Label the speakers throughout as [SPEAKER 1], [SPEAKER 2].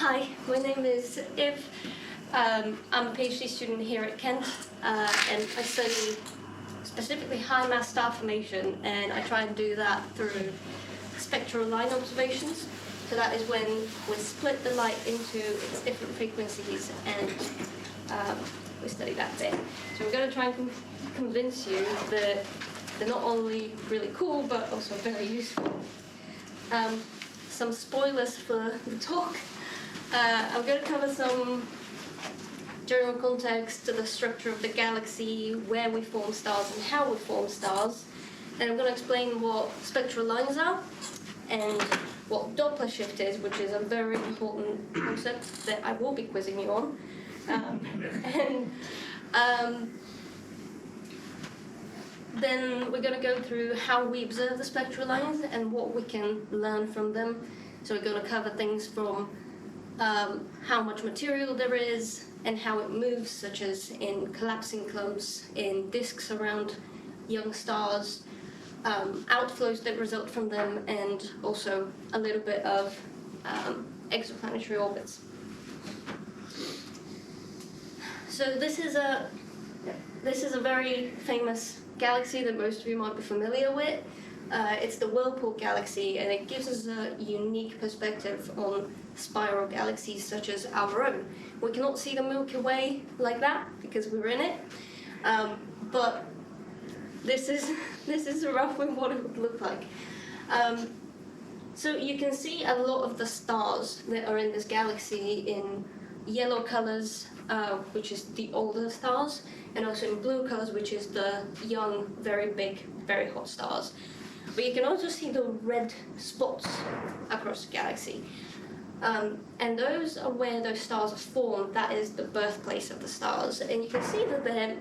[SPEAKER 1] Hi, my name is Iv. I'm a PhD student here at Kent, and I study specifically high mass star formation, and I try and do that through spectral line observations. So that is when we split the light into its different frequencies, and we study that bit. So we're going to try and convince you that they're not only really cool, but also very useful. Some spoilers for the talk. I'm going to cover some general context to the structure of the galaxy, where we form stars and how we form stars. And I'm going to explain what spectral lines are and what Doppler shift is, which is a very important concept that I will be quizzing you on. Then we're going to go through how we observe the spectral lines and what we can learn from them. So we're going to cover things from how much material there is and how it moves, such as in collapsing clumps, in disks around young stars, outflows that result from them, and also a little bit of exoplanetary orbits. So this is a very famous galaxy that most of you might be familiar with. It's the Whirlpool galaxy, and it gives us a unique perspective on spiral galaxies such as our own. We cannot see the Milky Way like that because we're in it, but this is roughly what it would look like. So you can see a lot of the stars that are in this galaxy in yellow colors, which is the older stars, and also in blue colors, which is the young, very big, very hot stars. But you can also see the red spots across the galaxy. And those are where those stars are formed. That is the birthplace of the stars. And you can see that they're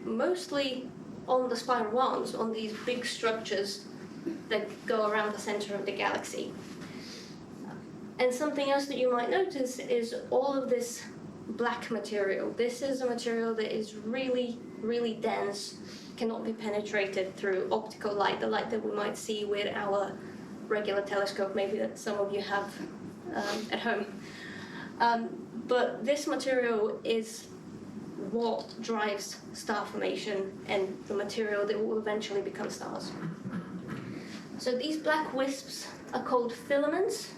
[SPEAKER 1] mostly on the spiral arms, on these big structures that go around the center of the galaxy. And something else that you might notice is all of this black material. This is a material that is really, really dense, cannot be penetrated through optical light, the light that we might see with our regular telescope, maybe that some of you have at home. But this material is what drives star formation and the material that will eventually become stars. So these black wisps are called filaments.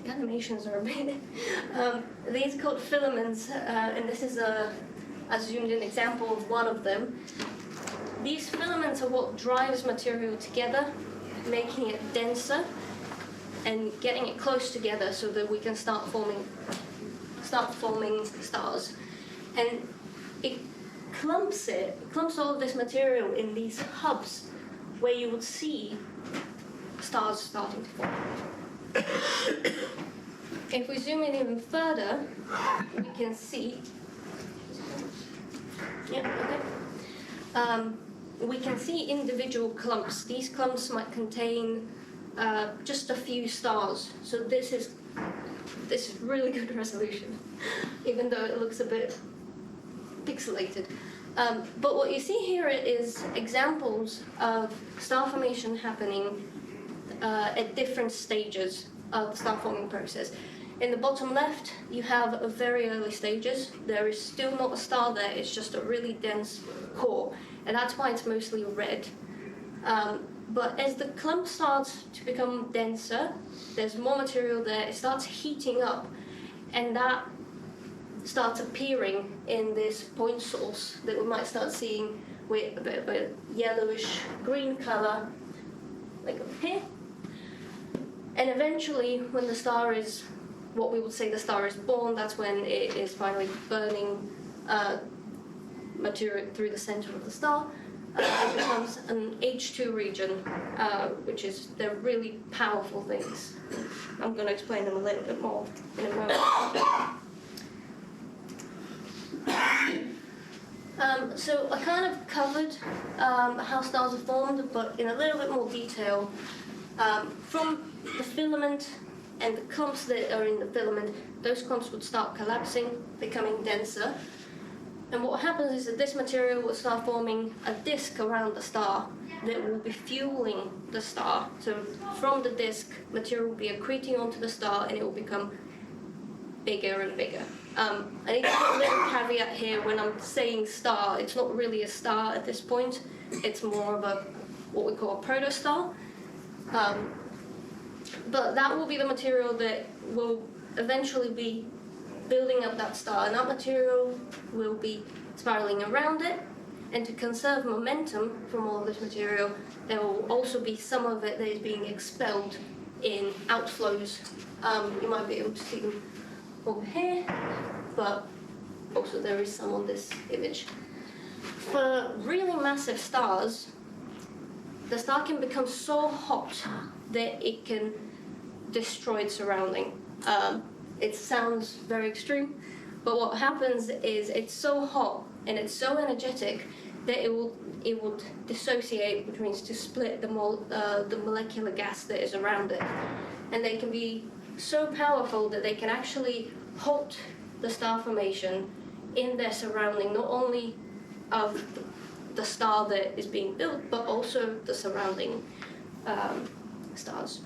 [SPEAKER 1] The animations are a bit... these are called filaments, and this is a zoomed-in example of one of them. These filaments are what drives material together, making it denser and getting it close together so that we can start forming stars. And it clumps all of this material in these hubs where you would see stars starting to form. If we zoom in even further, we can see. We can see individual clumps. These clumps might contain just a few stars. So this is really good resolution, even though it looks a bit pixelated. But what you see here is examples of star formation happening at different stages of the star forming process. In the bottom left, you have a very early stages. There is still not a star there, it's just a really dense core, and that's why it's mostly red. But as the clump starts to become denser, there's more material there, it starts heating up, and that starts appearing in this point source that we might start seeing with a bit of a yellowish green color, like up here. And eventually, when the star is, what we would say the star is born, that's when it is finally burning material through the center of the star. It becomes an H2 region, which is, they're really powerful things. I'm going to explain them a little bit more in a moment. So I kind of covered how stars are formed, but in a little bit more detail. From the filament and the clumps that are in the filament, those clumps would start collapsing, becoming denser. And what happens is that this material will start forming a disk around the star that will be fueling the star. So from the disk, material will be accreting onto the star, and it will become bigger and bigger. I need to put a little caveat here when I'm saying star. It's not really a star at this point. It's more of a what we call a protostar. But that will be the material that will eventually be building up that star, and that material will be spiraling around it. And to conserve momentum from all of this material, there will also be some of it that is being expelled in outflows. You might be able to see them over here, but also there is some on this image. For really massive stars, the star can become so hot that it can destroy its surrounding. It sounds very extreme, but what happens is it's so hot and it's so energetic that it would dissociate, which means to split the molecular gas that is around it. And they can be so powerful that they can actually halt the star formation in their surrounding, not only of the star that is being built, but also the surrounding stars.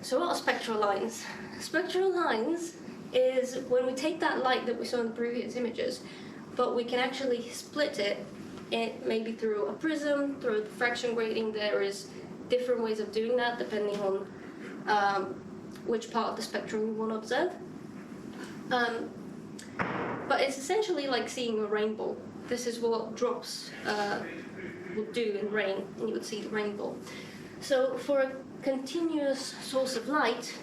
[SPEAKER 1] So what are spectral lines? Spectral lines is when we take that light that we saw in the previous images, but we can actually split it, maybe through a prism, through a diffraction grating. There is different ways of doing that depending on which part of the spectrum you want to observe. But it's essentially like seeing a rainbow. This is what drops would do in rain, and you would see the rainbow. So for a continuous source of light,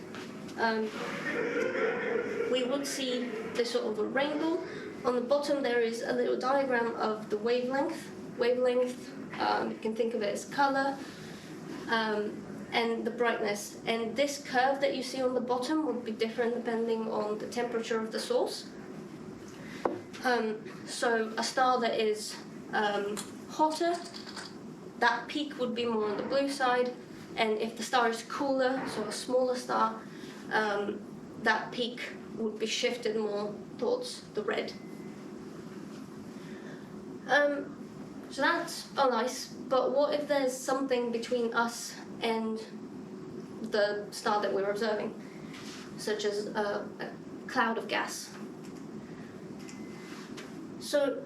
[SPEAKER 1] we would see this sort of a rainbow. On the bottom there is a little diagram of the wavelength. You can think of it as color, and the brightness. And this curve that you see on the bottom would be different depending on the temperature of the source. So a star that is hotter, that peak would be more on the blue side, and if the star is cooler, so a smaller star, that peak would be shifted more towards the red. So that's all nice, but what if there's something between us and the star that we're observing, such as a cloud of gas? So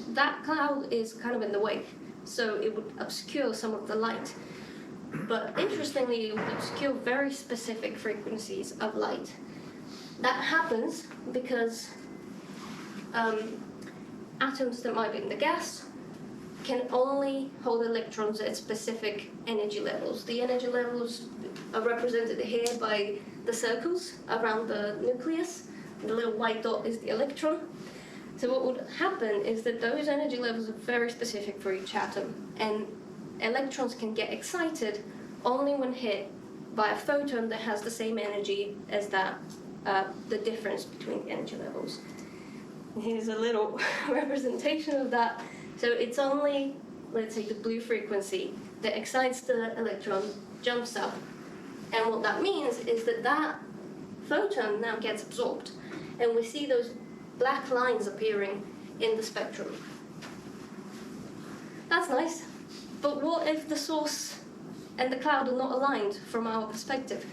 [SPEAKER 1] that cloud is kind of in the way, so it would obscure some of the light. But interestingly, it would obscure very specific frequencies of light. That happens because atoms that might be in the gas can only hold electrons at specific energy levels. The energy levels are represented here by the circles around the nucleus. The little white dot is the electron. So what would happen is that those energy levels are very specific for each atom, and electrons can get excited only when hit by a photon that has the same energy as that, the difference between the energy levels. Here's a little representation of that. So it's only, let's say, the blue frequency that excites the electron, jumps up, and what that means is that that photon now gets absorbed, and we see those black lines appearing in the spectrum. That's nice, but what if the source and the cloud are not aligned from our perspective?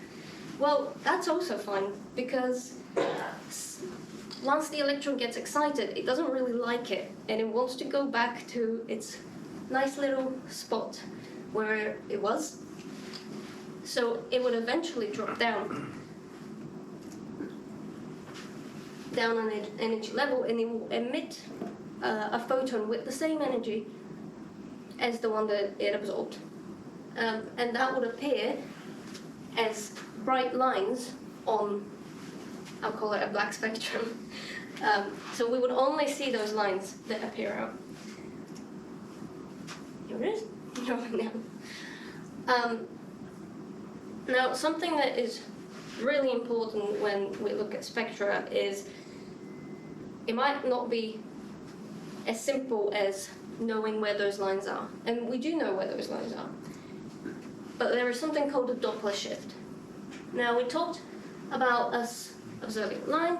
[SPEAKER 1] Well, that's also fine, because once the electron gets excited, it doesn't really like it, and it wants to go back to its nice little spot where it was. So it would eventually drop down on an energy level, and it will emit a photon with the same energy as the one that it absorbed. And that would appear as bright lines on, I'll call it a black spectrum. So we would only see those lines that appear out. Here it is. Now, something that is really important when we look at spectra is it might not be as simple as knowing where those lines are. And we do know where those lines are. But there is something called a Doppler shift. Now, we talked about us observing a line,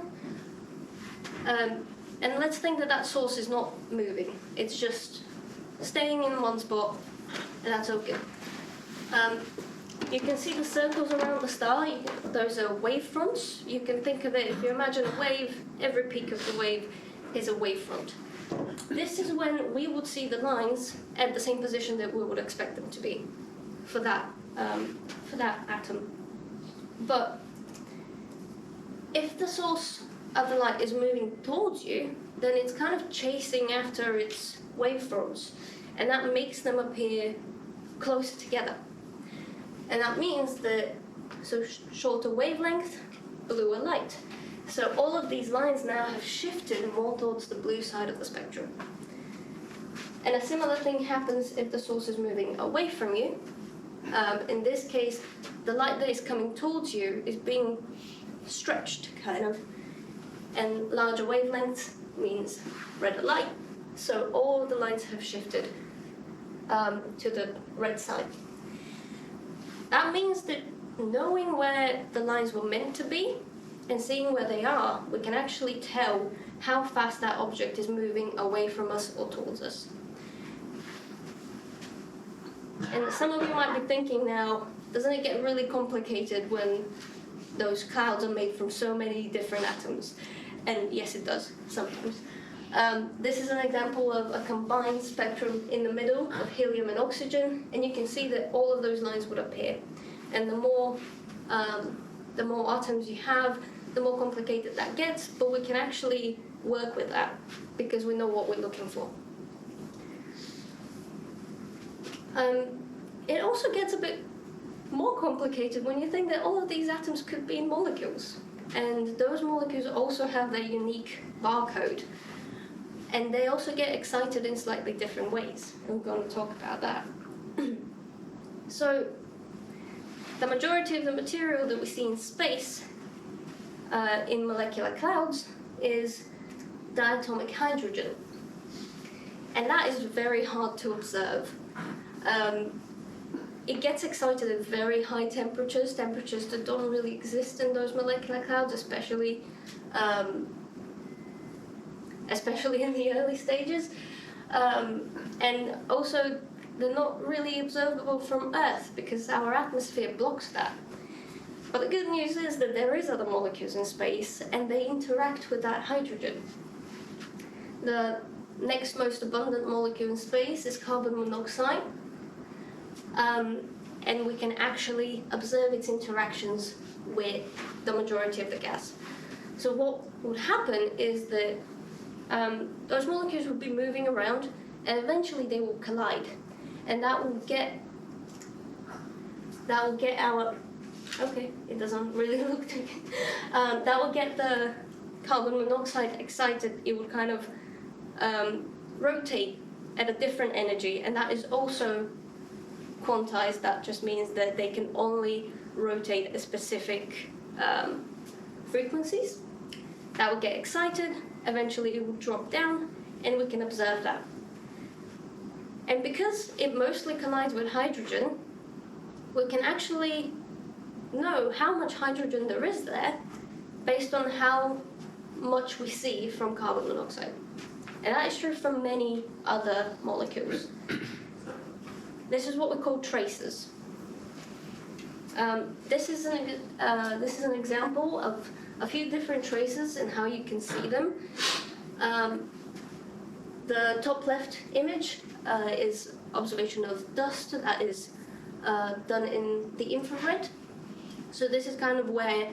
[SPEAKER 1] and let's think that that source is not moving. It's just staying in one spot, and that's okay. you can see the circles around the star. Those are wavefronts. You can think of it, if you imagine a wave, every peak of the wave is a wavefront. This is when we would see the lines at the same position that we would expect them to be for that atom. But if the source of the light is moving towards you, then it's kind of chasing after its wavefronts, and that makes them appear closer together. And that means that shorter wavelength, bluer light. So all of these lines now have shifted more towards the blue side of the spectrum. And a similar thing happens if the source is moving away from you. In this case, the light that is coming towards you is being stretched, kind of. And larger wavelengths means redder light. So all the lines have shifted to the red side. That means that knowing where the lines were meant to be and seeing where they are, we can actually tell how fast that object is moving away from us or towards us. And some of you might be thinking now, doesn't it get really complicated when those clouds are made from so many different atoms? And yes, it does, sometimes. This is an example of a combined spectrum in the middle of helium and oxygen, and you can see that all of those lines would appear. And the more atoms you have, the more complicated that gets, but we can actually work with that because we know what we're looking for. It also gets a bit more complicated when you think that all of these atoms could be in molecules, and those molecules also have their unique barcode, and they also get excited in slightly different ways. We're going to talk about that. So the majority of the material that we see in space in molecular clouds is diatomic hydrogen, and that is very hard to observe. It gets excited at very high temperatures that don't really exist in those molecular clouds, especially in the early stages. And also, they're not really observable from Earth because our atmosphere blocks that. But the good news is that there is other molecules in space, and they interact with that hydrogen. The next most abundant molecule in space is carbon monoxide. And we can actually observe its interactions with the majority of the gas. So what would happen is that those molecules would be moving around, and eventually they will collide, and that will get our it doesn't really look too good. That will get the carbon monoxide excited. It will kind of rotate at a different energy, and that is also quantized. That just means that they can only rotate at specific frequencies. That will get excited, eventually it will drop down, and we can observe that. And because it mostly collides with hydrogen, we can actually know how much hydrogen there is there based on how much we see from carbon monoxide. And that is true for many other molecules. This is what we call tracers. This is an example of a few different tracers and how you can see them. The top left image is observation of dust that is done in the infrared. So this is kind of where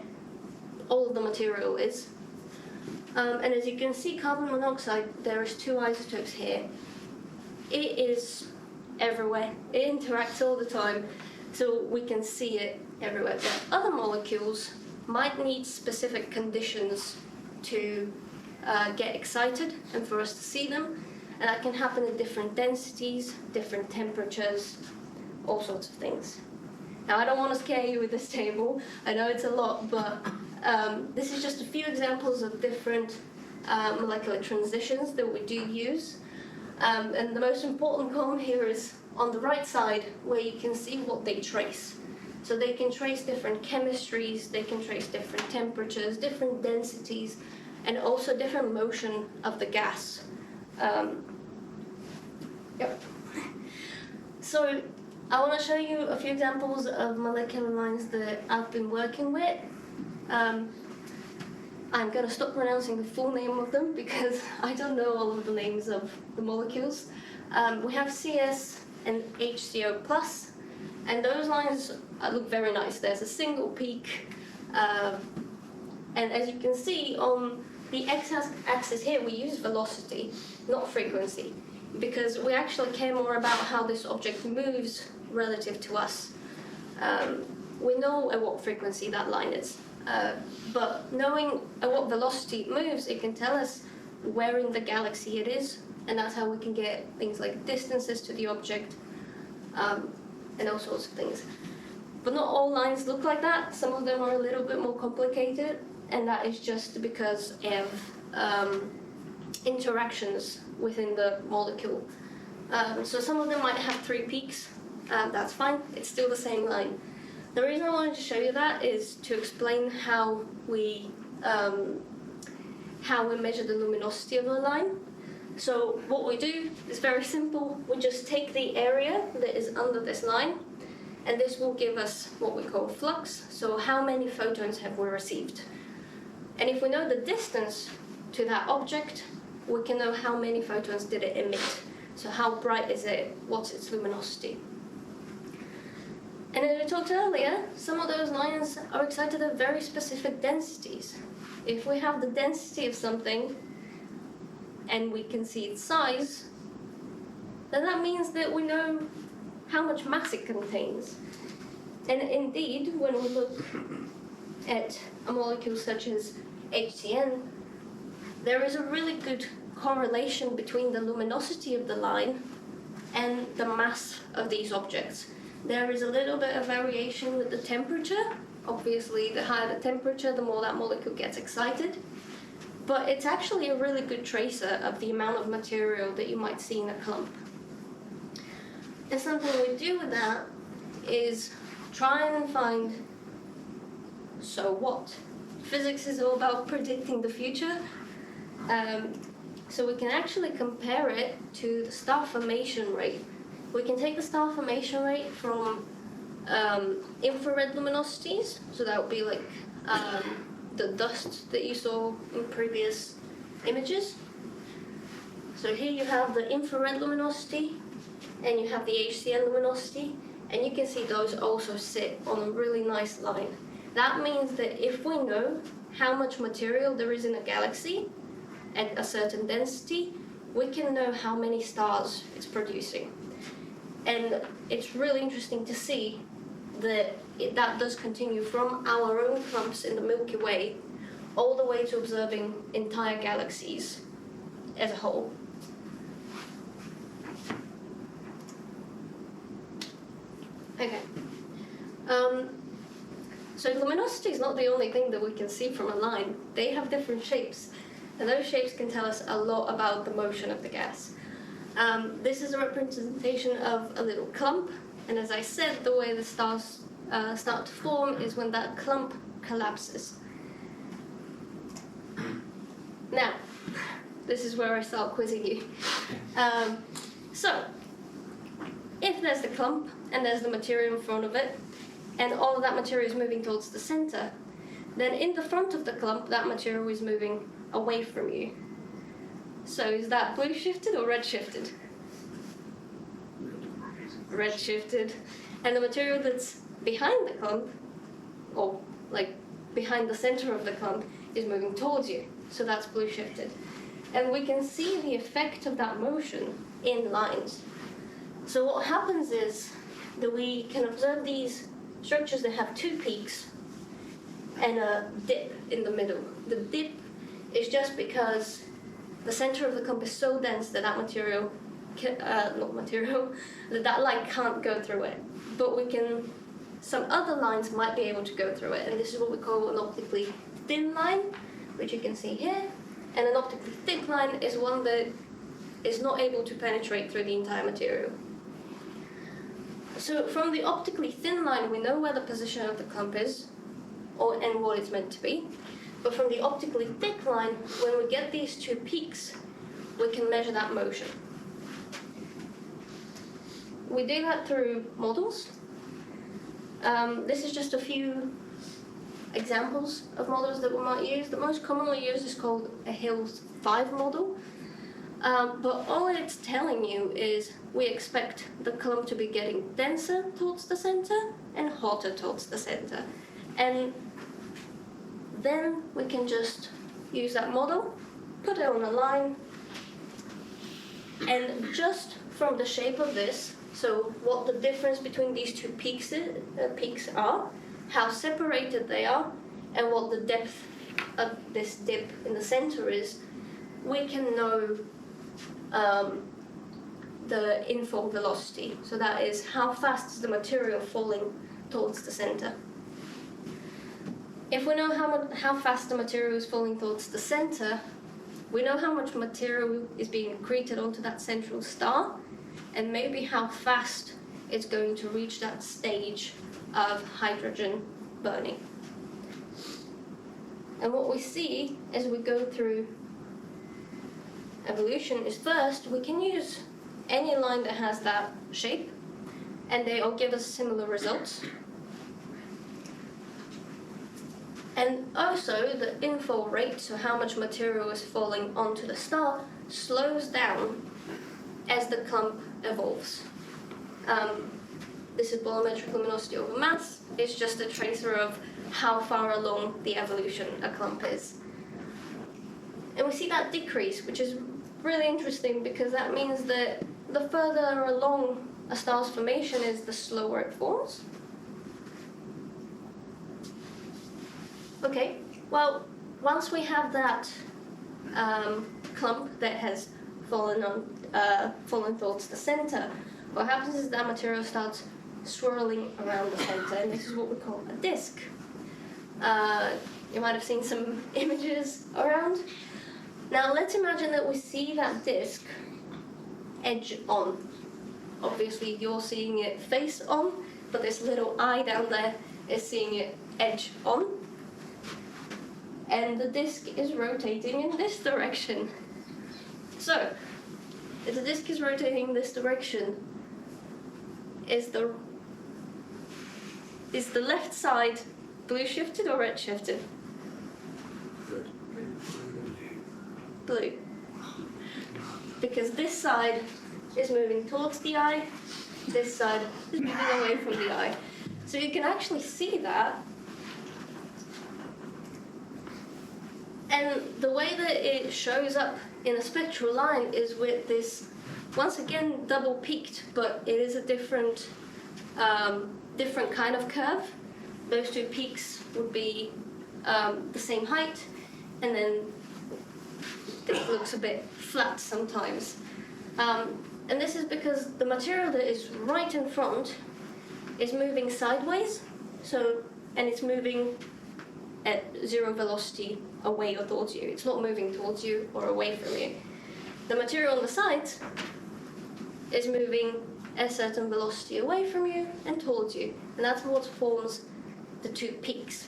[SPEAKER 1] all of the material is. And as you can see, carbon monoxide, there is two isotopes here. It is everywhere. It interacts all the time, so we can see it everywhere. But other molecules might need specific conditions to get excited and for us to see them, and that can happen at different densities, different temperatures, all sorts of things. Now, I don't want to scare you with this table. I know it's a lot, but this is just a few examples of different molecular transitions that we do use. And the most important column here is on the right side, where you can see what they trace. So they can trace different chemistries, they can trace different temperatures, different densities, and also different motion of the gas. Yep. So I want to show you a few examples of molecular lines that I've been working with. I'm going to stop pronouncing the full name of them because I don't know all of the names of the molecules. We have CS and HCO+, and those lines look very nice. There's a single peak, and as you can see on the x-axis here, we use velocity, not frequency, because we actually care more about how this object moves relative to us. We know at what frequency that line is, but knowing at what velocity it moves, it can tell us where in the galaxy it is, and that's how we can get things like distances to the object, and all sorts of things. But not all lines look like that. Some of them are a little bit more complicated, and that is just because of interactions within the molecule. So some of them might have 3 peaks. That's fine. It's still the same line. The reason I wanted to show you that is to explain how we measure the luminosity of a line. So what we do is very simple. We just take the area that is under this line, and this will give us what we call flux. So how many photons have we received? And if we know the distance to that object, we can know how many photons did it emit. So how bright is it? What's its luminosity? And as we talked earlier, some of those lines are excited at very specific densities. If we have the density of something and we can see its size, then that means that we know how much mass it contains. And indeed, when we look at a molecule such as HCN, there is a really good correlation between the luminosity of the line and the mass of these objects. There is a little bit of variation with the temperature. Obviously, the higher the temperature, the more that molecule gets excited. But it's actually a really good tracer of the amount of material that you might see in a clump. And something we do with that is try and find, so what? Physics is all about predicting the future. So we can actually compare it to the star formation rate. We can take the star formation rate from infrared luminosities, so that would be like the dust that you saw in previous images. So here you have the infrared luminosity, and you have the HCN luminosity, and you can see those also sit on a really nice line. That means that if we know how much material there is in a galaxy at a certain density, we can know how many stars it's producing. And it's really interesting to see that that does continue from our own clumps in the Milky Way all the way to observing entire galaxies as a whole. Okay. So luminosity is not the only thing that we can see from a line. They have different shapes, and those shapes can tell us a lot about the motion of the gas. This is a representation of a little clump, and as I said, the way the stars start to form is when that clump collapses. Now, this is where I start quizzing you. So, if there's the clump, and there's the material in front of it, and all of that material is moving towards the center, then in the front of the clump, that material is moving away from you. So is that blue shifted or red shifted? Red shifted. And the material that's behind the clump, or like behind the center of the clump, is moving towards you. So that's blue shifted. And we can see the effect of that motion in lines. So what happens is that we can observe these structures that have 2 peaks and a dip in the middle. The dip is just because the center of the clump is so dense that that that light can't go through it. But some other lines might be able to go through it, and this is what we call an optically thin line, which you can see here. And an optically thick line is one that is not able to penetrate through the entire material. So from the optically thin line, we know where the position of the clump is, and what it's meant to be. But from the optically thick line, when we get these 2 peaks, we can measure that motion. we do that through models. This is just a few examples of models that we might use. The most commonly used is called a Hills 5 model. But all it's telling you is we expect the clump to be getting denser towards the center and hotter towards the center. And then we can just use that model, put it on a line, and just from the shape of this, so what the difference between these two peaks are, how separated they are, and what the depth of this dip in the center is, we can know the infall velocity. So that is how fast is the material falling towards the center. If we know how fast the material is falling towards the center, we know how much material is being accreted onto that central star, and maybe how fast it's going to reach that stage of hydrogen burning. And what we see as we go through evolution is, first, we can use any line that has that shape, and they all give us similar results. And also the infall rate, so how much material is falling onto the star, slows down as the clump evolves. This is bolometric luminosity over mass. It's just a tracer of how far along the evolution a clump is. And we see that decrease, which is really interesting because that means that the further along a star's formation is, the slower it forms. Okay, well, once we have that clump that has fallen towards the center, what happens is that material starts swirling around the center, and this is what we call a disk. You might have seen some images around. Now let's imagine that we see that disk edge on. Obviously you're seeing it face on, but this little eye down there is seeing it edge on. And the disk is rotating in this direction. So, if the disk is rotating in this direction, is the left side blue shifted or red shifted? Blue. Because this side is moving towards the eye, this side is moving away from the eye. So you can actually see that. And the way that it shows up in a spectral line is with this, once again, double peaked, but it is a different kind of curve. Those two peaks would be the same height, and then it looks a bit flat sometimes. And this is because the material that is right in front is moving sideways, and it's moving at zero velocity away or towards you. It's not moving towards you or away from you. The material on the sides is moving at a certain velocity away from you and towards you, and that's what forms the two peaks.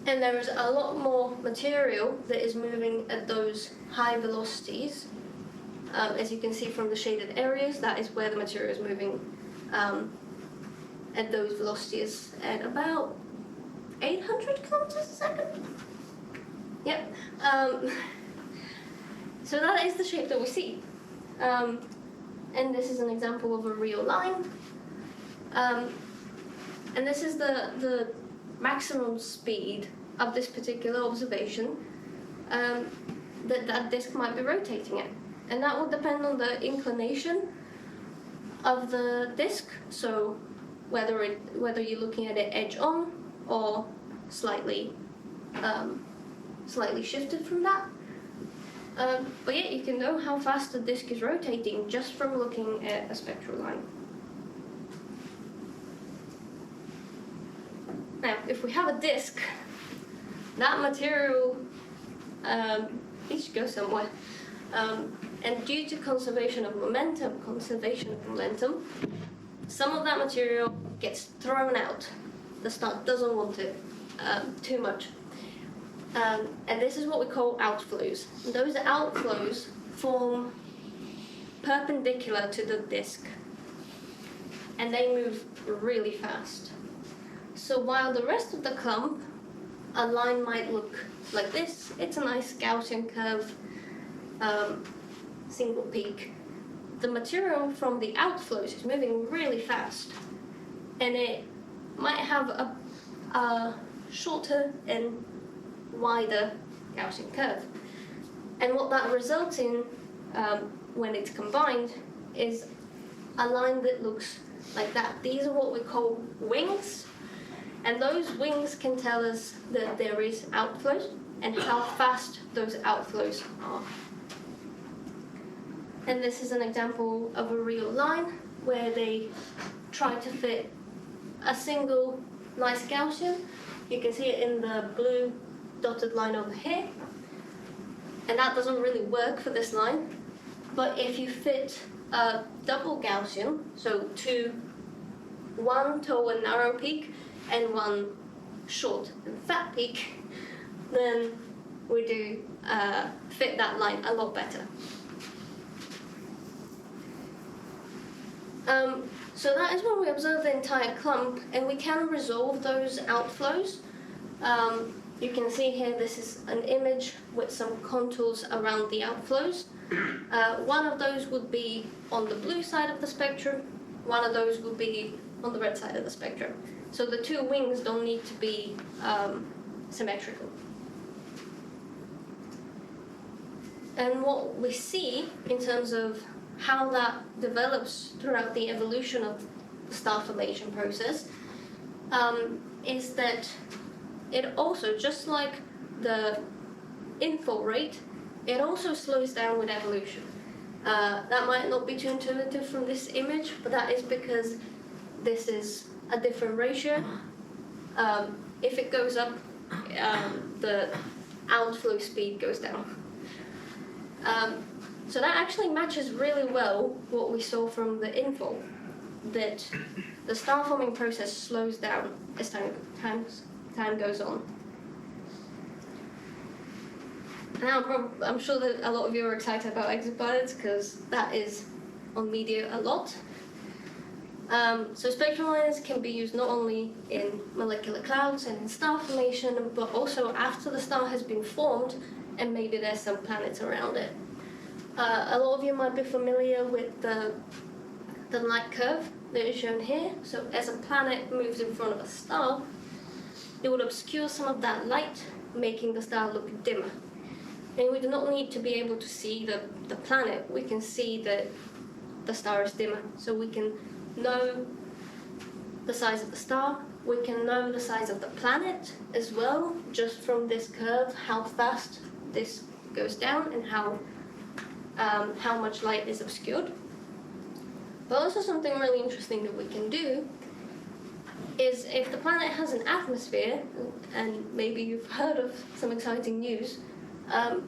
[SPEAKER 1] And there is a lot more material that is moving at those high velocities. As you can see from the shaded areas, that is where the material is moving at those velocities at about 800 kilometers a second. Yep. So that is the shape that we see. And this is an example of a real line. And this is the maximum speed of this particular observation that disk might be rotating at. And that will depend on the inclination of the disk, so whether you're looking at it edge on or slightly shifted from that. But yeah, you can know how fast the disk is rotating just from looking at a spectral line. Now, if we have a disk, that material needs to go somewhere. And due to conservation of momentum, some of that material gets thrown out. The star doesn't want it too much. And this is what we call outflows. And those outflows form perpendicular to the disk. and they move really fast. So while the rest of the clump, a line might look like this, it's a nice Gaussian curve, single peak. The material from the outflows is moving really fast, and it might have a shorter and wider Gaussian curve. And what that results in, when it's combined, is a line that looks like that. These are what we call wings, and those wings can tell us that there is outflows and how fast those outflows are. And this is an example of a real line where they try to fit a single nice Gaussian. You can see it in the blue dotted line over here. And that doesn't really work for this line. But if you fit a double Gaussian, so one tall and narrow peak and one short and fat peak, then we do fit that line a lot better. So that is when we observe the entire clump, and we can resolve those outflows. You can see here this is an image with some contours around the outflows. One of those would be on the blue side of the spectrum, one of those would be on the red side of the spectrum. So the two wings don't need to be symmetrical. And what we see in terms of how that develops throughout the evolution of the star formation process is that it also, just like the infall rate, it also slows down with evolution. That might not be too intuitive from this image, but that is because this is a different ratio. If it goes up, the outflow speed goes down. So that actually matches really well what we saw from the infall, that the star forming process slows down as time goes on. Now, I'm sure that a lot of you are excited about exoplanets because that is on media a lot. So spectral lines can be used not only in molecular clouds and in star formation, but also after the star has been formed and maybe there's some planets around it. A lot of you might be familiar with the light curve that is shown here. So as a planet moves in front of a star, it would obscure some of that light, making the star look dimmer. And we do not need to be able to see the planet. We can see that the star is dimmer. So we can know the size of the star. We can know the size of the planet as well, just from this curve, how fast this goes down and how much light is obscured. But also something really interesting that we can do is if the planet has an atmosphere, and maybe you've heard of some exciting news,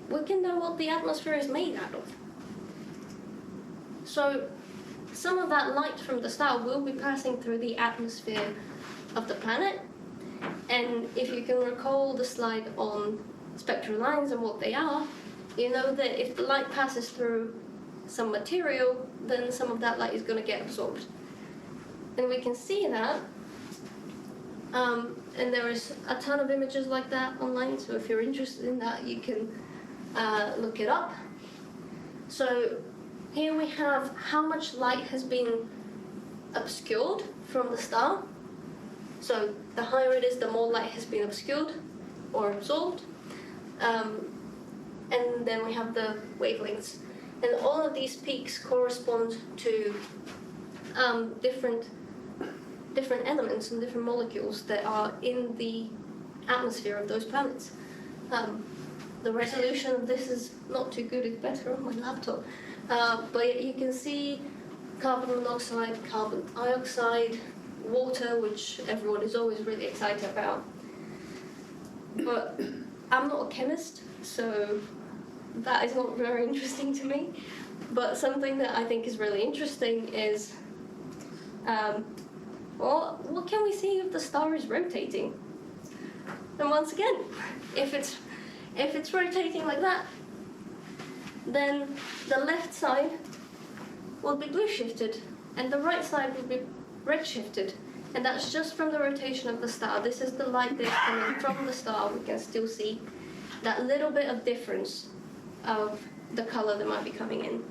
[SPEAKER 1] we can know what the atmosphere is made out of. So some of that light from the star will be passing through the atmosphere of the planet, and if you can recall the slide on spectral lines and what they are, you know that if the light passes through some material, then some of that light is going to get absorbed. And we can see that, and there is a ton of images like that online, so if you're interested in that, you can look it up. So here we have how much light has been obscured from the star. So the higher it is, the more light has been obscured or absorbed. And then we have the wavelengths. And all of these peaks correspond to different elements and different molecules that are in the atmosphere of those planets. The resolution of this is not too good, it's better on my laptop. But you can see carbon monoxide, carbon dioxide, water, which everyone is always really excited about. But I'm not a chemist, so that is not very interesting to me. But something that I think is really interesting is, well, what can we see if the star is rotating? And once again, if it's rotating like that, then the left side will be blue shifted, and the right side will be redshifted. And that's just from the rotation of the star. This is the light that's coming from the star. We can still see that little bit of difference of the color that might be coming in.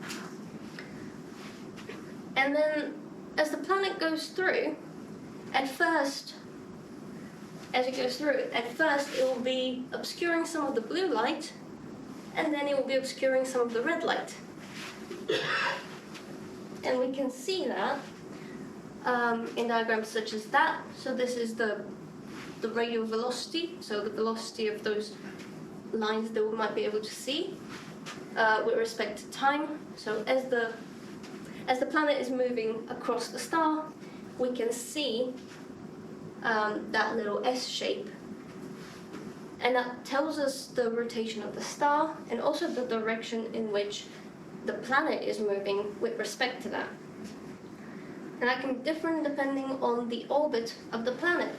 [SPEAKER 1] And then as the planet goes through, as it goes through, at first it will be obscuring some of the blue light, and then it will be obscuring some of the red light. And we can see that in diagrams such as that. So this is the radial velocity, so the velocity of those lines that we might be able to see with respect to time. So as the planet is moving across the star, we can see that little S shape. And that tells us the rotation of the star and also the direction in which the planet is moving with respect to that. And that can be different depending on the orbit of the planet.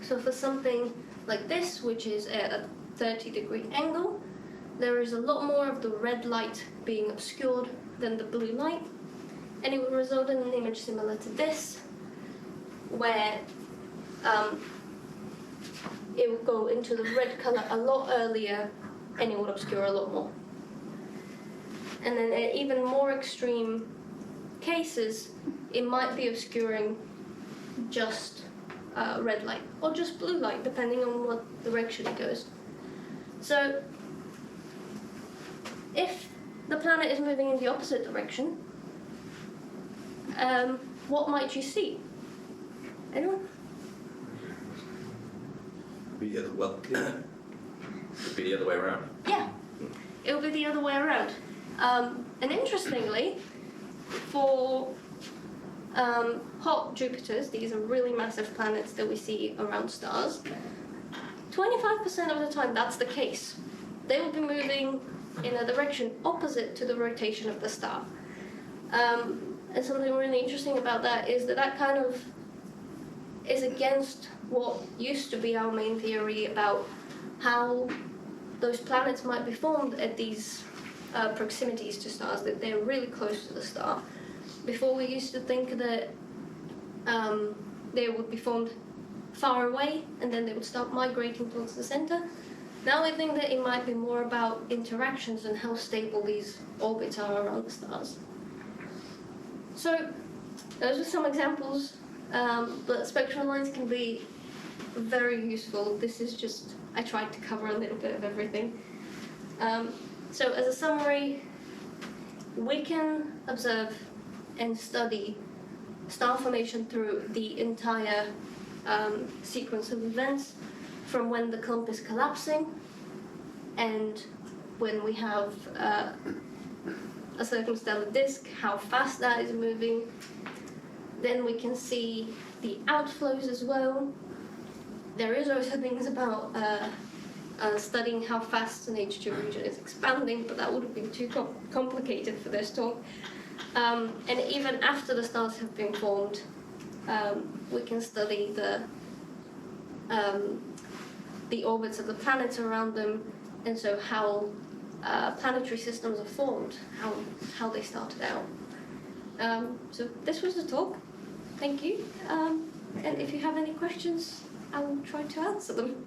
[SPEAKER 1] So for something like this, which is at a 30-degree angle, there is a lot more of the red light being obscured than the blue light. And it will result in an image similar to this, where it will go into the red color a lot earlier and it will obscure a lot more. And then in even more extreme cases, it might be obscuring just red light or just blue light, depending on what direction it goes. So if the planet is moving in the opposite direction, what might you see? Anyone?
[SPEAKER 2] Well, it'd be the other way around.
[SPEAKER 1] Yeah, it will be the other way around. And interestingly, for hot Jupiters, these are really massive planets that we see around stars, 25% of the time that's the case. They will be moving in a direction opposite to the rotation of the star. And something really interesting about that is that kind of is against what used to be our main theory about how those planets might be formed at these proximities to stars, that they're really close to the star. Before, we used to think that they would be formed far away and then they would start migrating towards the center. Now we think that it might be more about interactions and how stable these orbits are around the stars. So those are some examples, but spectral lines can be very useful. This is just, I tried to cover a little bit of everything. So as a summary, we can observe and study star formation through the entire sequence of events, from when the clump is collapsing and when we have a circumstellar disk, how fast that is moving. Then we can see the outflows as well. There is also things about studying how fast an H2 region is expanding, but that would have been too complicated for this talk. And even after the stars have been formed, we can study the orbits of the planets around them, and so how planetary systems are formed, how they started out. So this was the talk. Thank you. And if you have any questions, I will try to answer them.